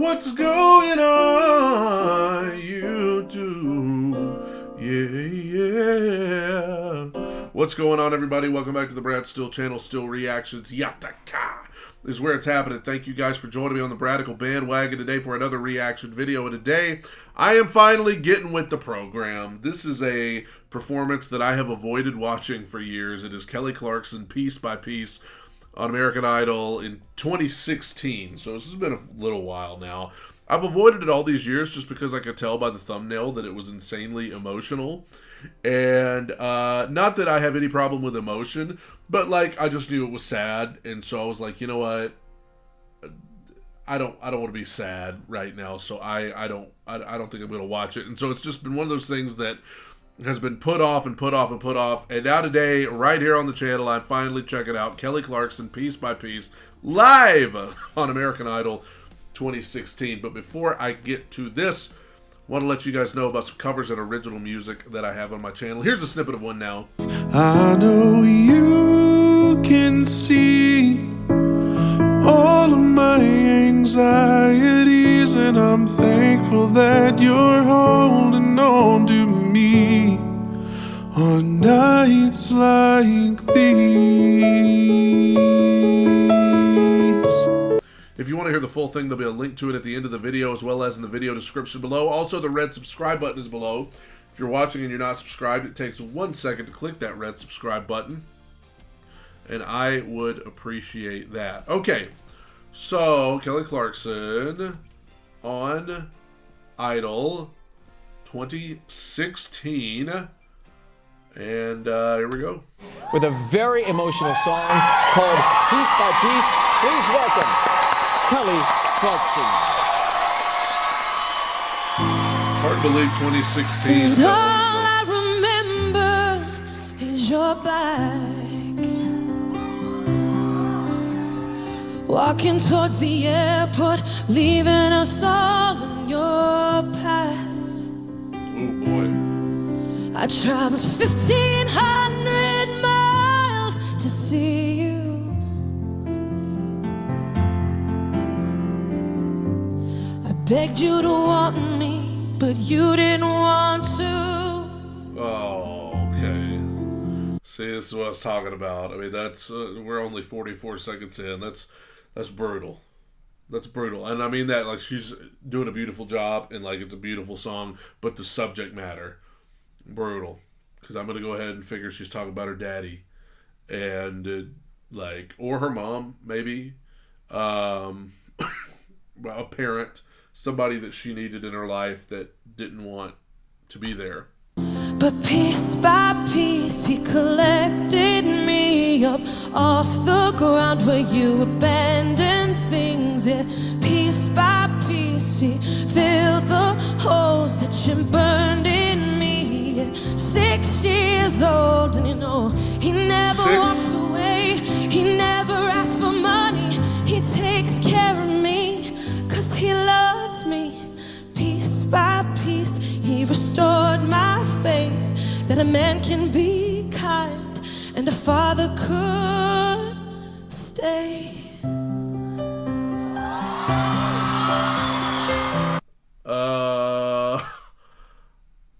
What's going on, YouTube? Yeah. What's going on, everybody? Welcome back to the Brad Steele channel. Steele Reactions. Yataka is where it's happening. Thank you guys for joining me on the Bradical bandwagon today for another reaction video. And today, I am finally getting with the program. This is a performance that I have avoided watching for years. It is Kelly Clarkson, Piece by Piece, on American Idol in 2016. So this has been a little while now. I've avoided it all these years just because I could tell by the thumbnail that it was insanely emotional. And not that I have any problem with emotion, but like I just knew it was sad, and so I was like, you know what? I don't want to be sad right now, so I don't think I'm gonna watch it. And so it's just been one of those things that has been put off and put off and put off. And now today, right here on the channel, I'm finally checking out Kelly Clarkson, Piece by Piece, live on American Idol 2016. But before I get to this, I want to let you guys know about some covers and original music that I have on my channel. Here's a snippet of one now. I know you can see all of my anxieties, and I'm thankful that you're holding on to me on nights like these. If you want to hear the full thing, there'll be a link to it at the end of the video, as well as in the video description below. Also, the red subscribe button is below. If you're watching and you're not subscribed, it takes 1 second to click that red subscribe button, and I would appreciate that. Okay, so Kelly Clarkson on Idol 2016, and here we go. With a very emotional song called Piece by Piece, please welcome Kelly Clarkson. Hard to believe 2016. And all I remember is your back, walking towards the airport, leaving us all in your past. Oh boy. I traveled 1,500 miles to see you. I begged you to want me, but you didn't want to. Oh, okay. See, this is what I was talking about. I mean, that's we're only 44 seconds in. That's brutal. That's brutal. And I mean that like she's doing a beautiful job and like it's a beautiful song, but the subject matter, brutal. Because I'm gonna go ahead and figure she's talking about her daddy, and like, or her mom maybe, a parent, somebody that she needed in her life that didn't want to be there. But piece by piece he collected me up off the ground where you abandoned things. Yeah, piece by piece he filled the holes that you burned in me. Yeah, 6 years old, and you know he never walks away. He never asks for money. He takes care of me 'cause he loves me. Piece by piece he restored my faith that a man can be kind and a father could stay.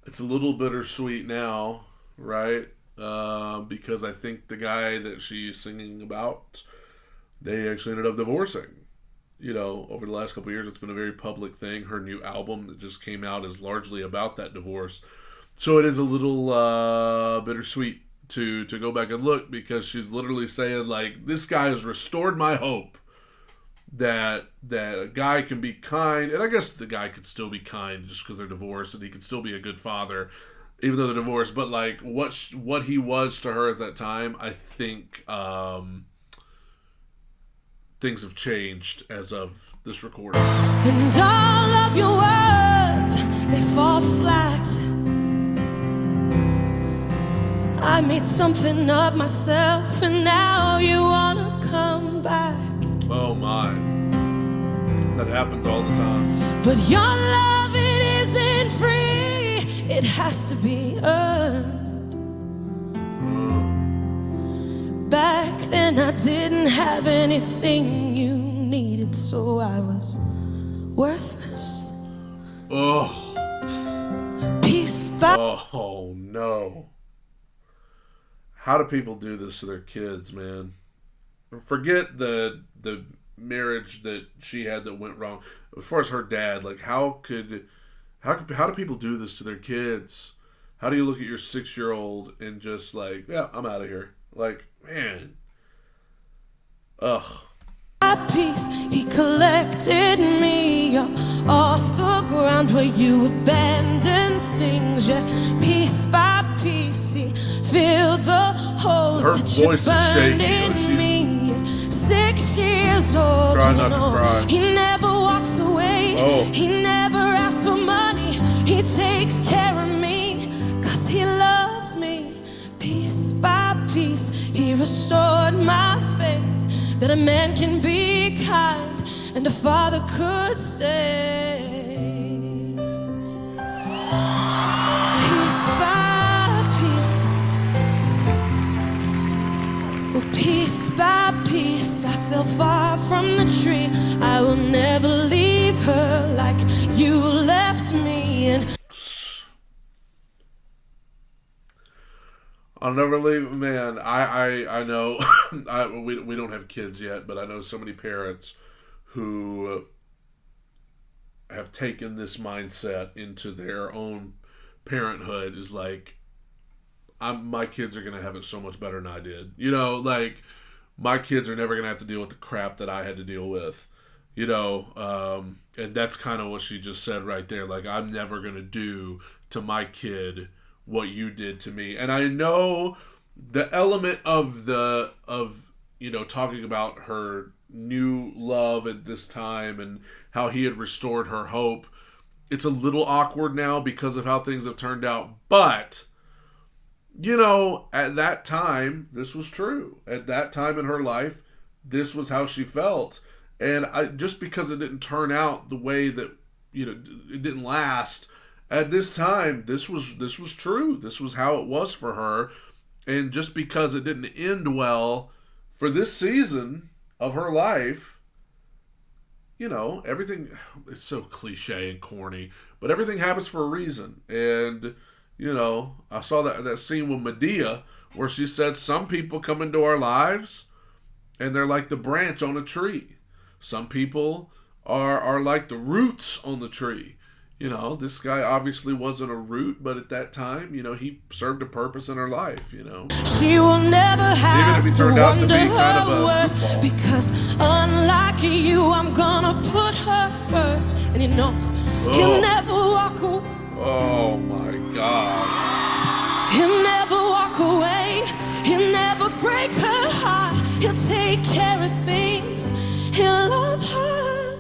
It's a little bittersweet now, right? Because I think the guy that she's singing about, they actually ended up divorcing. You know, over the last couple of years, it's been a very public thing. Her new album that just came out is largely about that divorce. So it is a little bittersweet to go back and look, because she's literally saying, like, this guy has restored my hope that a guy can be kind. And I guess the guy could still be kind just because they're divorced, and he could still be a good father, even though they're divorced. But, like, what he was to her at that time, I think things have changed as of this recording. And all of your words, they fall flat. I made something of myself, and now you wanna come back. Oh my, that happens all the time. But your love, it isn't free. It has to be earned. Back then I didn't have anything you needed, so I was worthless. Oh. Piece by Oh no. How do people do this to their kids, man? Forget the marriage that she had that went wrong. As far as her dad, like how do people do this to their kids? How do you look at your 6-year-old and just like, yeah, I'm out of here? Like, man. Ugh. piece, he collected me up off the ground where you abandoned things. Yeah, piece by piece, he filled the holes Her that you voice is burned shaking, in me. 6 years old, Try you not to know, cry. he never walks away. Oh. He never asks for money. He takes care of me, 'cause he loves me. Piece by piece, he restored my faith that a man can be kind and a father could stay. Piece by piece, well, piece by piece, I fell far from the tree. I will never leave her like you left me. And I'll never leave, man. I know we don't have kids yet, but I know so many parents who have taken this mindset into their own parenthood. Is like, my kids are gonna have it so much better than I did. You know, like my kids are never gonna have to deal with the crap that I had to deal with. You know, and that's kind of what she just said right there. Like, I'm never gonna do to my kid what you did to me. And I know the element of you know, talking about her new love at this time and how he had restored her hope. It's a little awkward now because of how things have turned out. But, you know, at that time, this was true. At that time in her life, this was how she felt. And just because it didn't turn out the way that, you know, it didn't last, at this time, this was true. This was how it was for her. And just because it didn't end well for this season of her life, you know, everything, it's so cliche and corny, but everything happens for a reason. And, you know, I saw that scene with Medea where she said some people come into our lives and they're like the branch on a tree. Some people are like the roots on the tree. You know, this guy obviously wasn't a root, but at that time, you know, he served a purpose in her life, you know. she will never have Even if he to turned out to wonder be kind of her a worth, goofball. because unlike you, I'm gonna put her first. And you know, he'll never walk away. Oh my God. He'll never walk away. He'll never break her heart. He'll take care of things. He'll love her.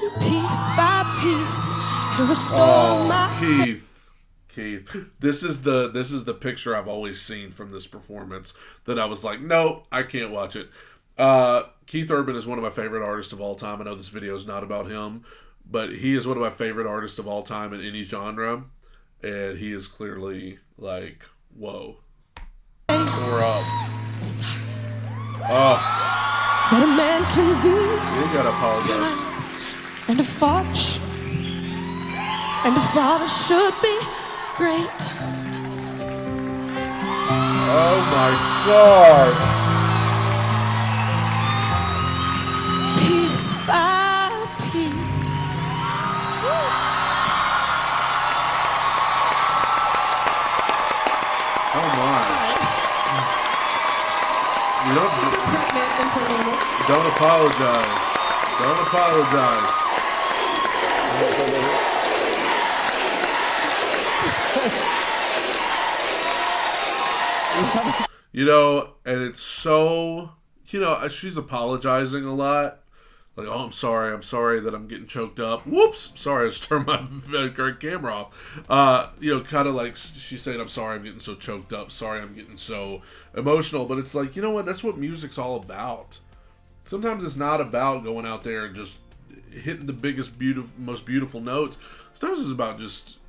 And piece by piece, he'll restore my Keith. This is the picture I've always seen from this performance that I was like, no, I can't watch it. Keith Urban is one of my favorite artists of all time. I know this video is not about him, but he is one of my favorite artists of all time in any genre. And he is clearly like, whoa. Tore up. Oh, that a man can be you gotta apologize. and a father should be great. Oh my God. Piece by piece. Oh my. You don't apologize. Don't apologize. You know, and it's so, you know, she's apologizing a lot. Like, oh, I'm sorry that I'm getting choked up. Whoops, sorry, I just turned my camera off. You know, kind of like she's saying, I'm sorry I'm getting so choked up. Sorry I'm getting so emotional. But it's like, you know what? That's what music's all about. Sometimes it's not about going out there and just hitting the biggest, most beautiful notes. Sometimes it's about just,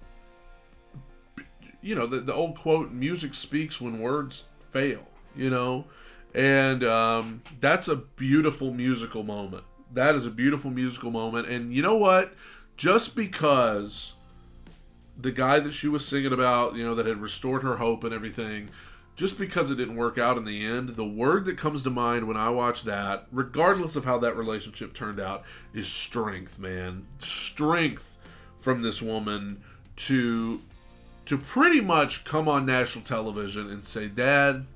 you know, the old quote, music speaks when words fail, you know? And that's a beautiful musical moment. That is a beautiful musical moment. And you know what? Just because the guy that she was singing about, you know, that had restored her hope and everything, just because it didn't work out in the end, the word that comes to mind when I watch that, regardless of how that relationship turned out, is strength, man. Strength from this woman to pretty much come on national television and say, Dad,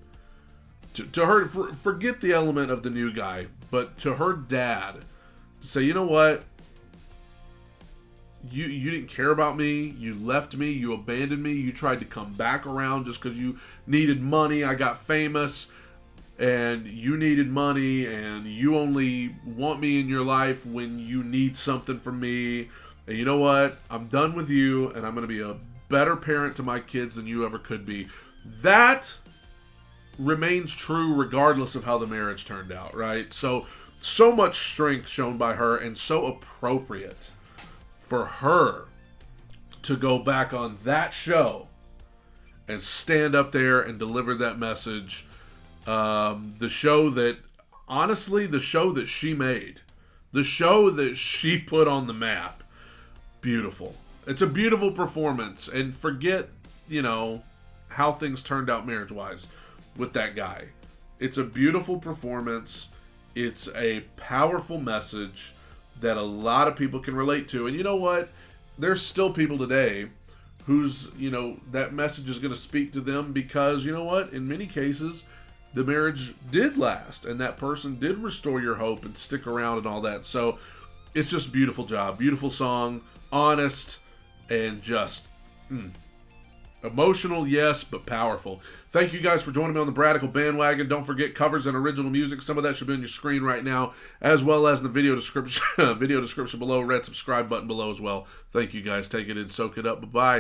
to her, forget the element of the new guy, but to her dad, to say, you know what? You didn't care about me. You left me. You abandoned me. You tried to come back around just because you needed money. I got famous, and you needed money, and you only want me in your life when you need something from me. And you know what? I'm done with you, and I'm going to be a better parent to my kids than you ever could be. That remains true regardless of how the marriage turned out, right? So much strength shown by her, and so appropriate for her to go back on that show and stand up there and deliver that message. The show that, honestly, the show that she made, the show that she put on the map, beautiful. It's a beautiful performance, and forget, you know, how things turned out marriage-wise with that guy. It's a beautiful performance. It's a powerful message that a lot of people can relate to. And you know what? There's still people today whose, you know, that message is going to speak to them because, you know what? In many cases, the marriage did last, and that person did restore your hope and stick around and all that. So it's just a beautiful job. Beautiful song. Honest. And just emotional, yes, but powerful. Thank you guys for joining me on the Bradical bandwagon. Don't forget covers and original music. Some of that should be on your screen right now, as well as in the video description below. Red subscribe button below as well. Thank you guys. Take it in, soak it up. Bye-bye.